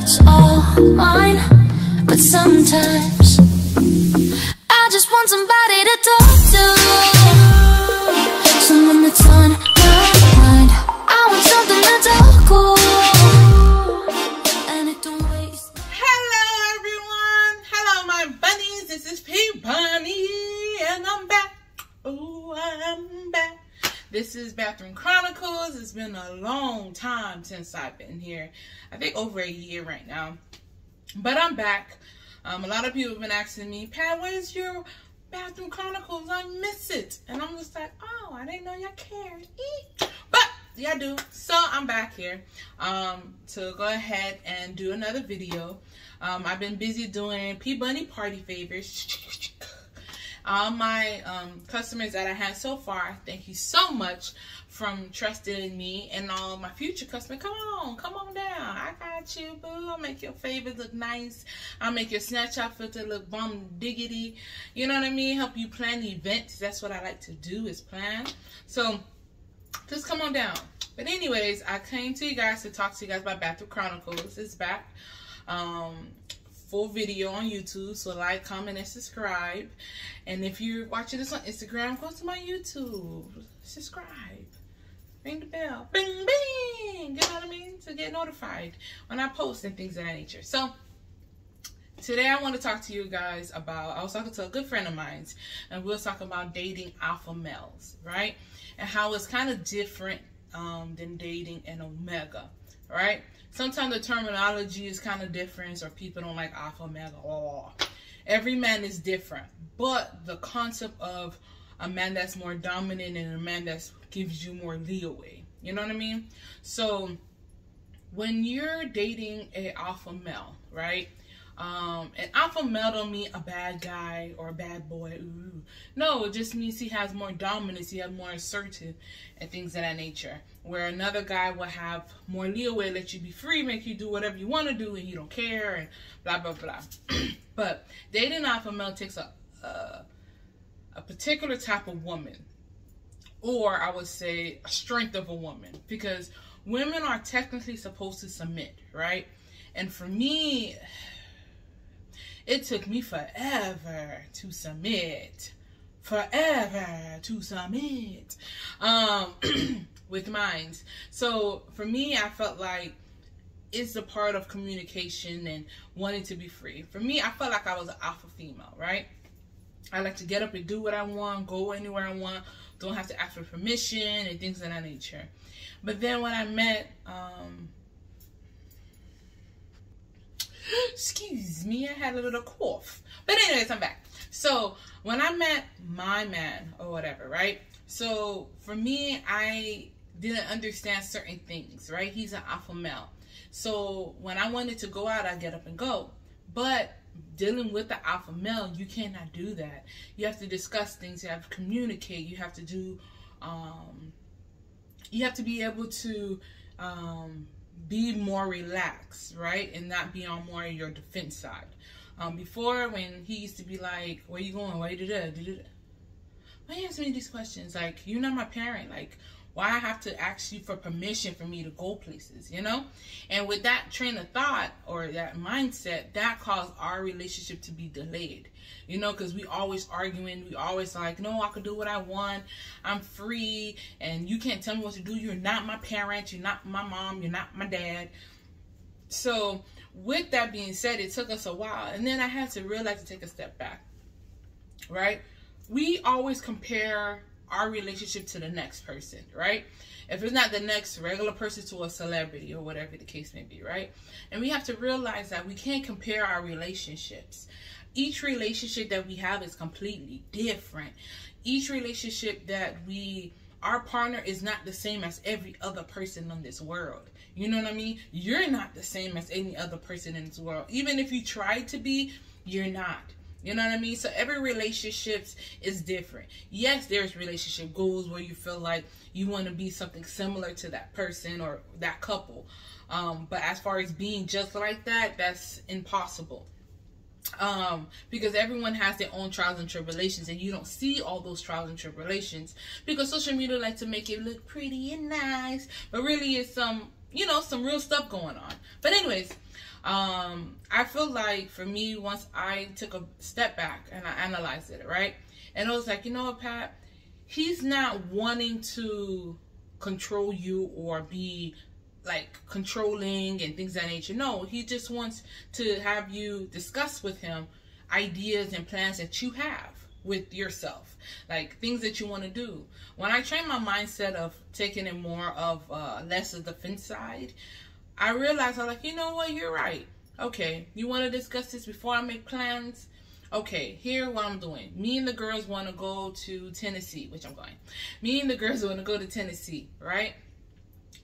it's all mine. But sometimes I just want somebody to talk to, someone that's on my mind. I want something that's all cool, and it don't waste. Hello everyone, hello my bunnies, this is Pbunny and I'm back. Oh, I'm back. This is Bathroom Chronicles. It's been a long time since I've been here. I think over a year right now. But I'm back. A lot of people have been asking me, Pat, where's your Bathroom Chronicles? I miss it. And I'm just like, oh, I didn't know y'all cared. But yeah, I do. So I'm back here to go ahead and do another video. I've been busy doing Pbunny Party favors. All my customers that I had so far, thank you so much from trusting in me, and all my future customers. Come on down. I got you, boo. I'll make your favors look nice. I'll make your Snapchat filter look bum diggity. You know what I mean? Help you plan events. That's what I like to do, is plan. So just come on down. But anyways, I came to you guys to talk to you guys about Bathroom Chronicles. It's back. Full video on YouTube, so like, comment, and subscribe. And if you're watching this on Instagram, go to my YouTube, subscribe, ring the bell, bing bing, you know what I mean, to get notified when I post and things of that nature. So today I want to talk to you guys about, I was talking to a good friend of mine, and we were talking about dating alpha males, right, and how it's kind of different than dating an omega, right? Sometimes the terminology is kind of different, or people don't like alpha, male. Oh, every man is different, but the concept of a man that's more dominant and a man that gives you more leeway, you know what I mean? So when you're dating an alpha male, right? An alpha male don't mean a bad guy or a bad boy. Ooh. No, it just means he has more dominance, he has more assertive and things of that nature. Where another guy will have more leeway, let you be free, make you do whatever you want to do, and you don't care, and blah blah blah. But dating alpha male takes a particular type of woman, or I would say a strength of a woman, because women are technically supposed to submit, right? And for me, it took me forever to submit. With mine. So for me, I felt like it's a part of communication and wanting to be free. For me, I felt like I was an alpha female, right? I like to get up and do what I want, go anywhere I want, don't have to ask for permission and things of that nature. But then when I met excuse me, I had a little cough. But anyways, I'm back. So when I met my man or whatever, right? So for me, I didn't understand certain things, right? He's an alpha male. So when I wanted to go out, I get up and go. But dealing with the alpha male, you cannot do that. You have to discuss things. You have to communicate. You have to do, you have to be able to, be more relaxed, right? And not be on more of your defense side. Before, when he used to be like, where you going? Why you do that? Why you ask me these questions? Like, you're not my parent. Like, why I have to ask you for permission for me to go places, you know? And with that train of thought, or that mindset, that caused our relationship to be delayed. You know, because we always arguing. We always like, no, I can do what I want. I'm free. And you can't tell me what to do. You're not my parent. You're not my mom. You're not my dad. So with that being said, it took us a while. And then I had to realize to take a step back. Right? We always compare our relationship to the next person, right? If it's not the next regular person, to a celebrity or whatever the case may be, right? And we have to realize that we can't compare our relationships. Each relationship that we have is completely different. Each relationship that our partner is not the same as every other person in this world. You know what I mean? You're not the same as any other person in this world. Even if you try to be, you're not. You know what I mean? So every relationship is different. Yes, there's relationship goals where you feel like you want to be something similar to that person or that couple. But as far as being just like that, that's impossible. Because everyone has their own trials and tribulations, and you don't see all those trials and tribulations because social media like to make it look pretty and nice, but really it's some, you know, some real stuff going on. But anyways, I feel like for me, once I took a step back and I analyzed it, right? And I was like, you know what, Pat? He's not wanting to control you or be like controlling and things of that nature. No, he just wants to have you discuss with him ideas and plans that you have with yourself, like things that you want to do. When I train my mindset of taking it more of less of the defense side, I realized I'm like, you know what, you're right. Okay, you want to discuss this before I make plans? Okay, here what I'm doing. Me and the girls want to go to Tennessee, which I'm going. Me and the girls want to go to Tennessee, right?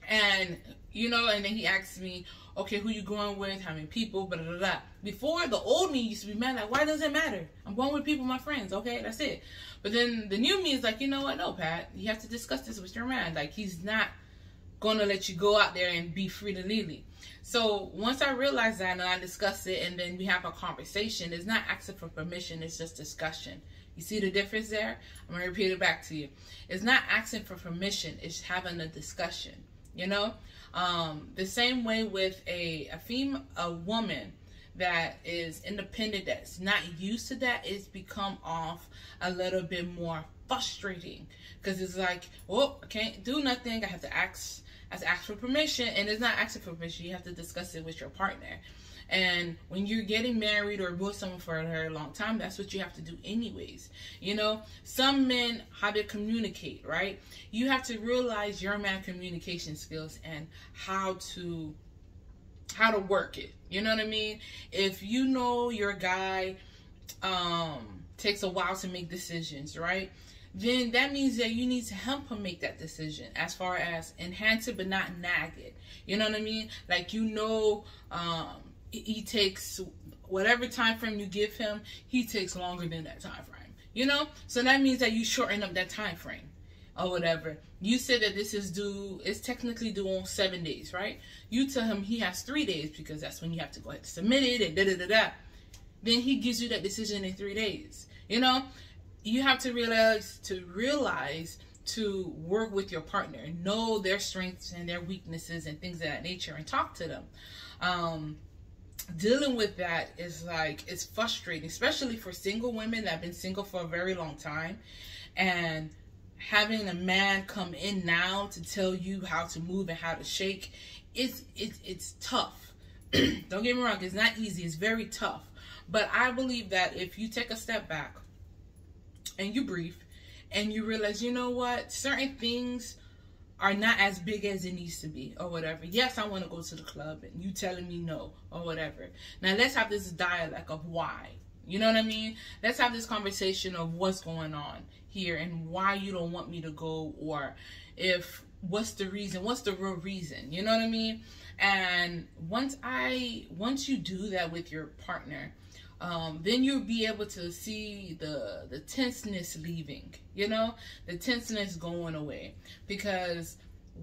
And, you know, and then he asked me, okay, who you going with? How many people? Blah, blah, blah. Before, the old me used to be mad, like, why does it matter? I'm going with people, my friends, okay? That's it. But then the new me is like, you know what? No, Pat, you have to discuss this with your man. Like, he's not going to let you go out there and be free-to-leave. So once I realized that and I discuss it and then we have a conversation, it's not asking for permission, it's just discussion. You see the difference there? I'm going to repeat it back to you. It's not asking for permission, it's having a discussion, you know? The same way with a woman that is independent, that's not used to that, it's become off a little bit more frustrating. Because it's like, oh, I can't do nothing, I have to ask for permission, and it's not asking for permission, you have to discuss it with your partner. And when you're getting married or with someone for a very long time, that's what you have to do anyways. You know, some men, how they communicate, right? You have to realize your man communication skills and how to work it. You know what I mean? If you know your guy takes a while to make decisions, right? Then that means that you need to help him make that decision as far as enhance it but not nag it. You know what I mean? Like, you know, he takes whatever time frame you give him, he takes longer than that time frame. You know? So that means that you shorten up that time frame or whatever. You said that this is due, it's technically due on 7 days, right? You tell him he has 3 days because that's when you have to go ahead and submit it and da-da-da-da. Then he gives you that decision in 3 days. You know? You have to realize to work with your partner, know their strengths and their weaknesses and things of that nature, and talk to them. Dealing with that is like, it's frustrating, especially for single women that have been single for a very long time, and having a man come in now to tell you how to move and how to shake, it's tough. Don't get me wrong, it's not easy, it's very tough. But I believe that if you take a step back and you breathe and you realize, you know what, certain things are not as big as it needs to be or whatever. Yes, I want to go to the club and you telling me no or whatever. Now let's have this dialogue of why. You know what I mean? Let's have this conversation of what's going on here and why you don't want me to go, or if what's the reason, what's the real reason, you know what I mean? And once you do that with your partner, then you'll be able to see the tenseness leaving, you know, the tenseness going away. Because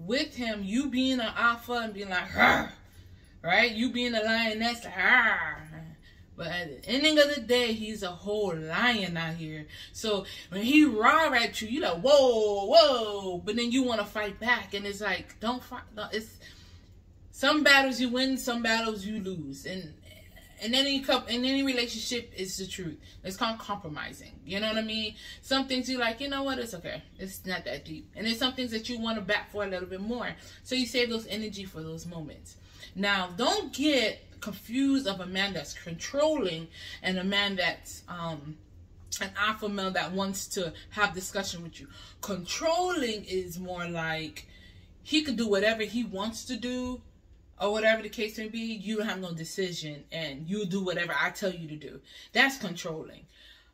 with him, you being an alpha and being like, "Arr!" right? You being a lioness, like, "Arr!" But at the ending of the day, he's a whole lion out here. So when he roar at you, you like, whoa, whoa. But then you want to fight back. And it's like, don't fight. No, it's some battles you win, some battles you lose. And in any relationship, it's the truth. It's called compromising. You know what I mean? Some things you like, you know what, it's okay. It's not that deep. And there's some things that you want to back for a little bit more. So you save those energy for those moments. Now, don't get confused of a man that's controlling and a man that's an alpha male that wants to have discussion with you. Controlling is more like he could do whatever he wants to do, or whatever the case may be. You don't have no decision and you do whatever I tell you to do. That's controlling.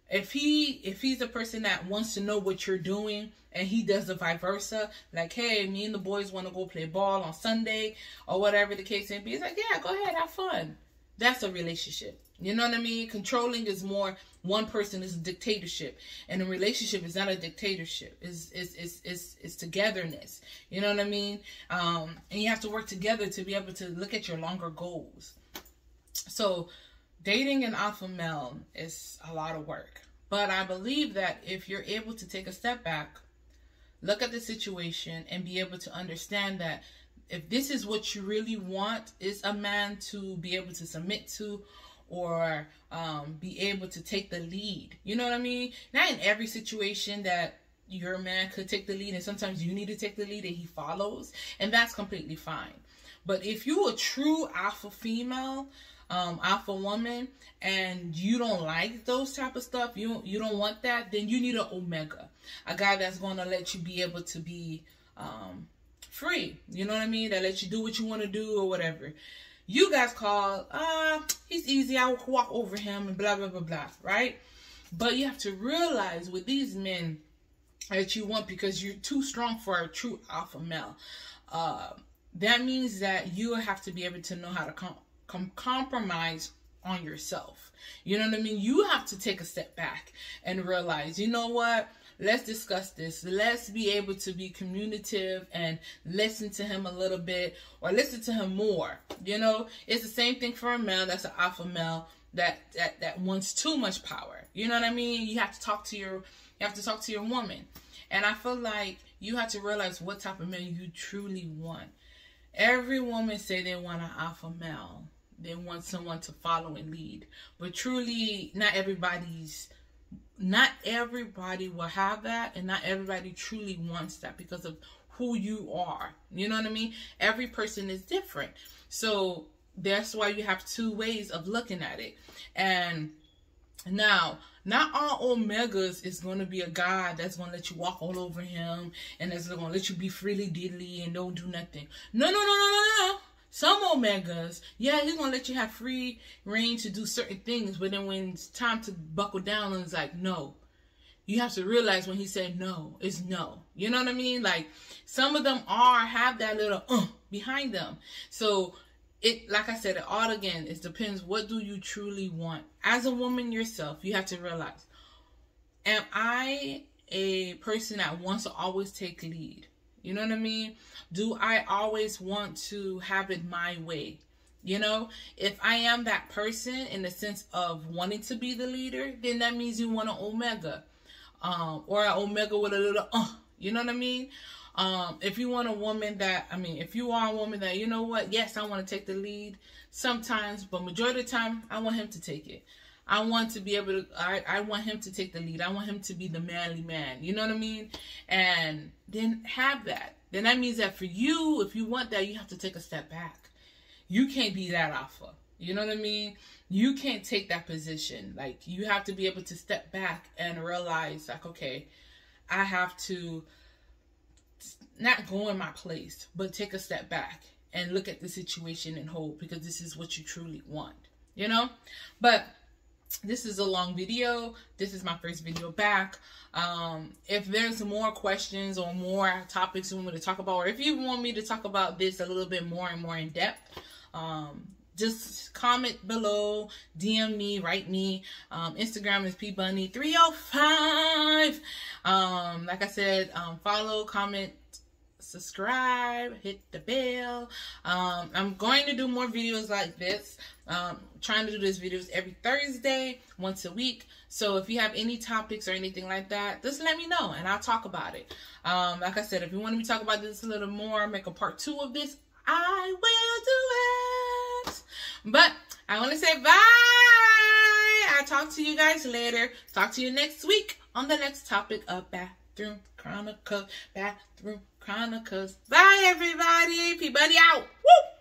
If he's a person that wants to know what you're doing and he does the vice versa, like, hey, me and the boys want to go play ball on Sunday or whatever the case may be, it's like, yeah, go ahead, have fun. That's a relationship. You know what I mean? Controlling is more one person is a dictatorship, and a relationship is not a dictatorship. It's togetherness. You know what I mean? And you have to work together to be able to look at your longer goals. So dating an alpha male is a lot of work. But I believe that if you're able to take a step back, look at the situation, and be able to understand that if this is what you really want, is a man to be able to submit to, or be able to take the lead. You know what I mean? Not in every situation that your man could take the lead, and sometimes you need to take the lead and he follows, and that's completely fine. But if you a true alpha female, alpha woman, and you don't like those type of stuff, you don't want that, then you need an omega, a guy that's going to let you be able to be free. You know what I mean? That lets you do what you want to do or whatever. You guys call, he's easy, I'll walk over him and blah, blah, blah, blah, right? But you have to realize with these men that you want, because you're too strong for a true alpha male, that means that you have to be able to know how to compromise on yourself. You know what I mean? You have to take a step back and realize, you know what? Let's discuss this. Let's be able to be communicative and listen to him a little bit, or listen to him more. You know, it's the same thing for a male that's an alpha male that wants too much power. You know what I mean? You have to talk to your woman. And I feel like you have to realize what type of man you truly want. Every woman say they want an alpha male. They want someone to follow and lead. But truly, not everybody will have that, and not everybody truly wants that because of who you are. You know what I mean? Every person is different. So that's why you have two ways of looking at it. And now, not all omegas is going to be a guy that's going to let you walk all over him and that's going to let you be freely diddly and don't do nothing. No. Some omegas, yeah, he's going to let you have free reign to do certain things, but then when it's time to buckle down, and it's like, no. You have to realize when he said no, it's no. You know what I mean? Like, some of them have that little behind them. So, like I said, it depends. What do you truly want? As a woman yourself, you have to realize, am I a person that wants to always take lead? You know what I mean? Do I always want to have it my way? You know, if I am that person in the sense of wanting to be the leader, then that means you want an omega. Or an omega with a little, you know what I mean? If you want a woman that, if you are a woman that, you know what, yes, I want to take the lead sometimes, but majority of the time, I want him to take it. I want to be able to, I want him to take the lead. I want him to be the manly man. You know what I mean? And then have that. Then that means that for you, if you want that, you have to take a step back. You can't be that alpha. You know what I mean? You can't take that position. Like, you have to be able to step back and realize, like, okay, I have to not go in my place, but take a step back and look at the situation and hold, because this is what you truly want, you know? But this is a long video. This is my first video back. If there's more questions or more topics you want me to talk about, or if you want me to talk about this a little bit more and more in depth, just comment below, DM me, write me. Instagram is Pbunny305. Like I said, follow, comment, subscribe, hit the bell. I'm going to do more videos like this. Trying to do these videos every Thursday, once a week. So if you have any topics or anything like that, just let me know and I'll talk about it. Like I said, if you want me to talk about this a little more, make a part 2 of this, I will do it. But I want to say bye. I'll talk to you guys later. Talk to you next week on the next topic of Bathroom Chronicles. Bathroom Chronicles. Bye, everybody. Pbunny out. Woo!